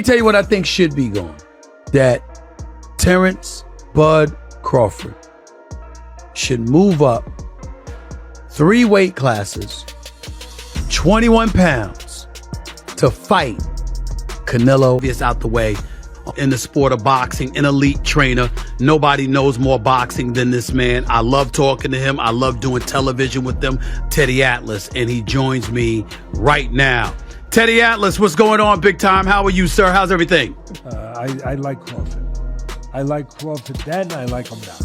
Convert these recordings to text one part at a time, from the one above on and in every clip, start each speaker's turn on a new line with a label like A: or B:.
A: me tell you what I think should be going. That Terence Bud Crawford should move up 3 weight classes, 21 pounds, to fight Canelo. It's out the way. In the sport of boxing, an elite trainer. Nobody knows more boxing than this man. I love talking to him. I love doing television with them. Teddy Atlas, and he joins me right now. Teddy Atlas, what's going on, big time? How are you, sir? How's everything?
B: I like Crawford. I like Crawford then, I like him now.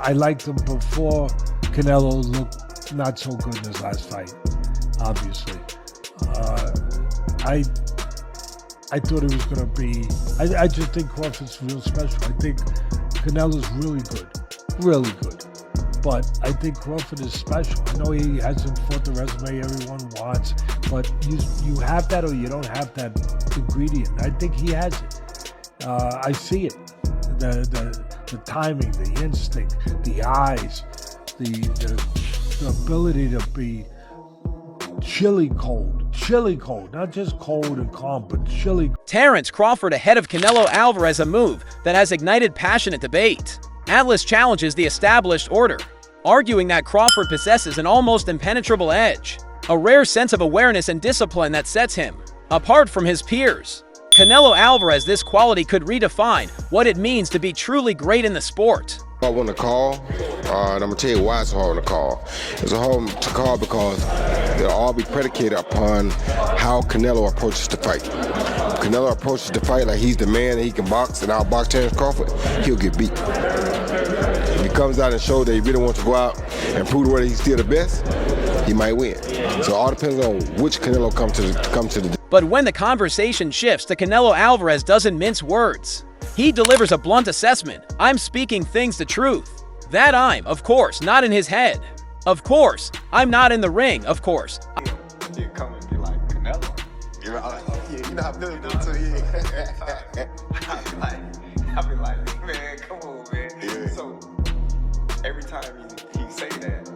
B: I liked him before Canelo looked not so good in his last fight, obviously. I thought it was going to be... I just think Crawford's real special. I think Canelo's really good. But I think Crawford is special. I know he hasn't fought the resume everyone wants, but you have that or you don't have that ingredient. I think he has it. I see it. The timing, the instinct, the eyes, the ability to be chilly cold, not just cold and calm, but chilly.
C: Terence Crawford ahead of Canelo Alvarez, a move that has ignited passionate debate. Atlas challenges the established order, arguing that Crawford possesses an almost impenetrable edge, a rare sense of awareness and discipline that sets him apart from his peers. Canelo Alvarez, this quality could redefine what it means to be truly great in the sport.
D: I want to call, and I'm going to tell you why it's hard to call. It's hard to call because they'll all be predicated upon how Canelo approaches the fight. If Canelo approaches the fight like he's the man and he can box and outbox Terence Crawford, he'll get beat. If he comes out and shows that he really wants to go out and prove the world he's still the best, he might win. So it all depends on which Canelo comes to the.
C: But when the conversation shifts to Canelo Alvarez doesn't mince words. He delivers a blunt assessment. I'm speaking things to truth. That I'm, of course, not in his head. Of course, I'm not in the ring, of course.
E: You come and be like, Canelo? You know how I feel too, I be like, man, come on, man. Yeah. So every time he say that,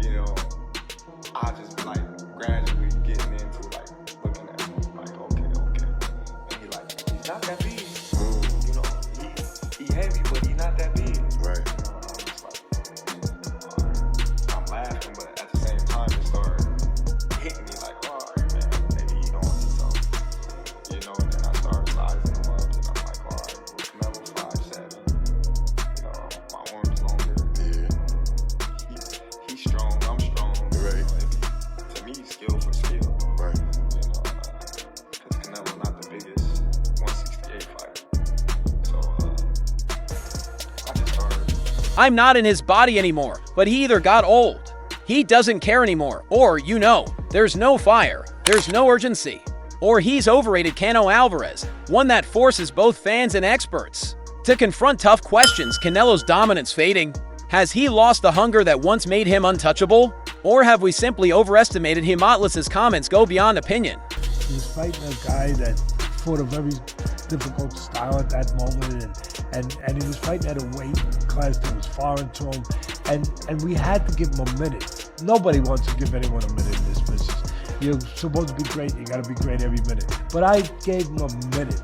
E: you know, I just be like gradually getting into like looking at him like, okay. And he like, he's not that big. He heavy, but he not that big.
D: Right.
E: You know, I'm just like, I'm laughing, but at the same time, it started hitting me like, all right, man, maybe he don't want something. You know, and then I started sizing him up, and I'm like, all right, well, Canelo 5'7". You know, my arm's longer. Yeah. He's strong, I'm strong.
D: Right.
E: To me, skill for skill.
D: Right.
E: You know, because Canelo not the biggest 168 fighter.
C: I'm not in his body anymore, but he either got old, he doesn't care anymore, or, you know, there's no fire, there's no urgency, or he's overrated Canelo Alvarez, one that forces both fans and experts to confront tough questions. Canelo's dominance fading. Has he lost the hunger that once made him untouchable? Or have we simply overestimated him? Atlas's comments go beyond opinion.
B: He's fighting a guy that fought a very difficult style at that moment, and he was fighting at a weight class that was foreign to him, and we had to give him a minute. Nobody wants to give anyone a minute in this business. You're supposed to be great, you got to be great every minute. But I gave him a minute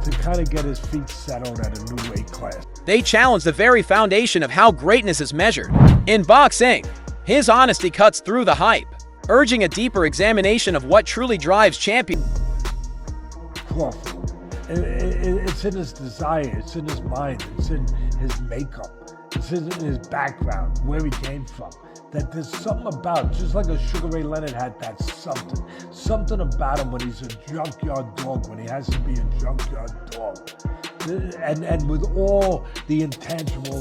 B: to kind of get his feet settled at a new weight class.
C: They challenge the very foundation of how greatness is measured. In boxing, his honesty cuts through the hype, urging a deeper examination of what truly drives champions.
B: Crawford. It's in his desire, it's in his mind, it's in his makeup, it's in his background, where he came from. That there's something about, just like a Sugar Ray Leonard had that something about him when he's a junkyard dog, when he has to be a junkyard dog. And with all the intangible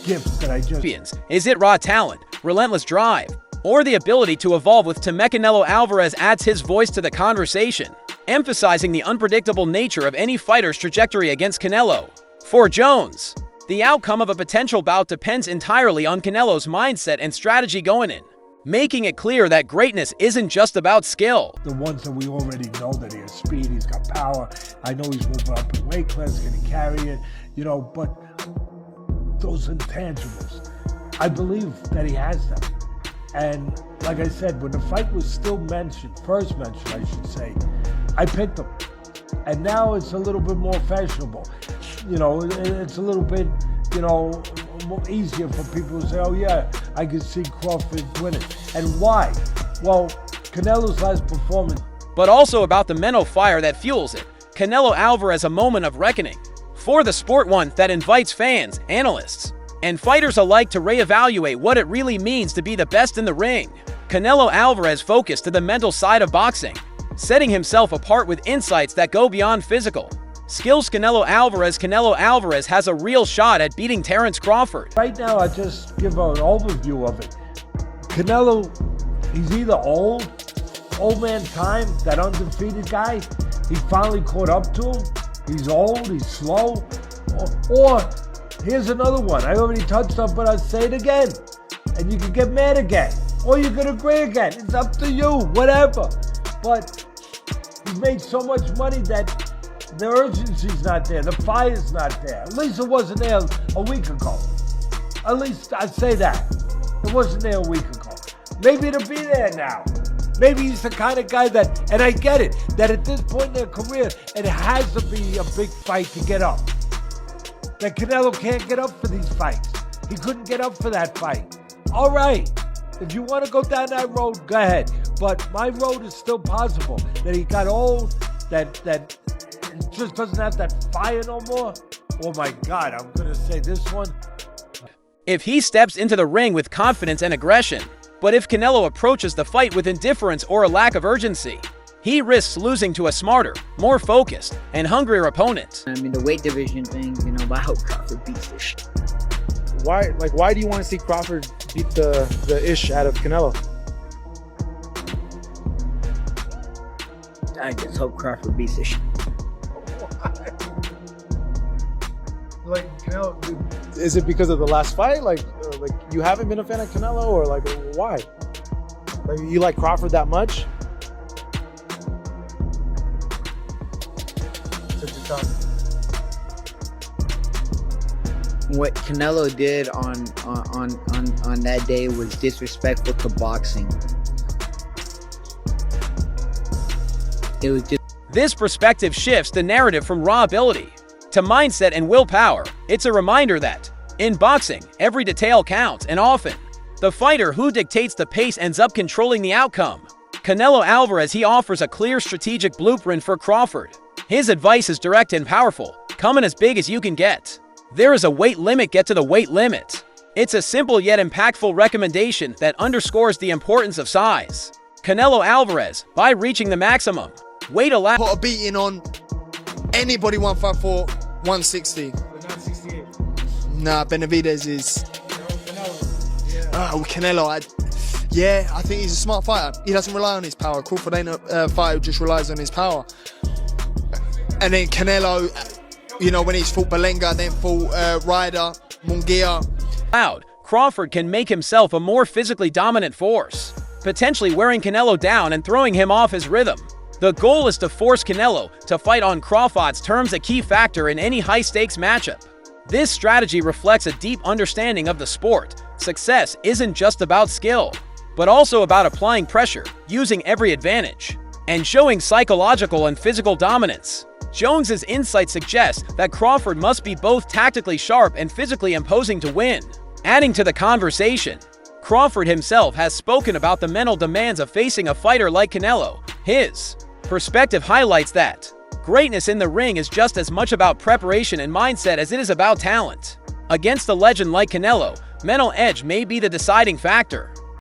B: gifts that I just...
C: Is it raw talent, relentless drive, or the ability to evolve with time? Canelo Alvarez adds his voice to the conversation, emphasizing the unpredictable nature of any fighter's trajectory against Canelo. For Jones, the outcome of a potential bout depends entirely on Canelo's mindset and strategy going in, making it clear that greatness isn't just about skill.
B: The ones that we already know, that he has speed, he's got power. I know he's moving up in weight class, can he carry it? You know, but those intangibles, I believe that he has them. And like I said, when the fight was still mentioned, first mentioned, I should say, I picked him. And now it's a little bit more fashionable. You know, it's a little bit, you know, more easier for people to say, oh yeah, I can see Crawford winning. And why? Well, Canelo's last performance.
C: But also about the mental fire that fuels it. Canelo Alvarez, a moment of reckoning. For the sport, one that invites fans, analysts, and fighters alike to reevaluate what it really means to be the best in the ring. Canelo Alvarez focused to the mental side of boxing, setting himself apart with insights that go beyond physical skills. Canelo Alvarez has a real shot at beating Terence Crawford.
B: Right now, I just give an overview of it. Canelo, he's either old man time, that undefeated guy, he finally caught up to him. He's old, he's slow. Or here's another one. I already touched on, but I'll say it again. And you can get mad again. Or you can agree again. It's up to you, whatever. But he's made so much money that the urgency's not there. The fire's not there. At least it wasn't there a week ago. At least I'd say that. It wasn't there a week ago. Maybe it'll be there now. Maybe he's the kind of guy that, and I get it, that at this point in their career, it has to be a big fight to get up. That Canelo can't get up for these fights. He couldn't get up for that fight. All right, if you want to go down that road, go ahead. But my road is still possible. That he got old, that just doesn't have that fire no more. Oh my God, I'm going to say this one.
C: If he steps into the ring with confidence and aggression, but if Canelo approaches the fight with indifference or a lack of urgency, he risks losing to a smarter, more focused, and hungrier opponent.
F: I mean, the weight division thing, you know, but I hope Crawford beats this shit.
G: Why do you want to see Crawford beat the ish out of Canelo?
F: I just hope Crawford beats this shit.
G: Like Canelo, is it because of the last fight? Like you haven't been a fan of Canelo, or like why? Like you like Crawford that much?
F: What Canelo did on that day was disrespectful to boxing. It was just.
C: This perspective shifts the narrative from raw ability to mindset and willpower. It's a reminder that, in boxing, every detail counts, and often, the fighter who dictates the pace ends up controlling the outcome. Canelo Alvarez, he offers a clear strategic blueprint for Crawford. His advice is direct and powerful. Come in as big as you can get. There is a weight limit, get to the weight limit. It's a simple yet impactful recommendation that underscores the importance of size. Canelo Alvarez, by reaching the maximum weight allowed.
H: Put a beating on anybody 154, 160. Nah, Benavidez is. Canelo. I think he's a smart fighter. He doesn't rely on his power. Crawford ain't a fighter who just relies on his power. And then Canelo, you know, when he's fought Belenga, then fought Ryder, Munguia.
C: Crawford can make himself a more physically dominant force, potentially wearing Canelo down and throwing him off his rhythm. The goal is to force Canelo to fight on Crawford's terms, a key factor in any high-stakes matchup. This strategy reflects a deep understanding of the sport. Success isn't just about skill, but also about applying pressure, using every advantage, and showing psychological and physical dominance. Jones's insight suggests that Crawford must be both tactically sharp and physically imposing to win. Adding to the conversation, Crawford himself has spoken about the mental demands of facing a fighter like Canelo. His perspective highlights that greatness in the ring is just as much about preparation and mindset as it is about talent. Against a legend like Canelo, mental edge may be the deciding factor.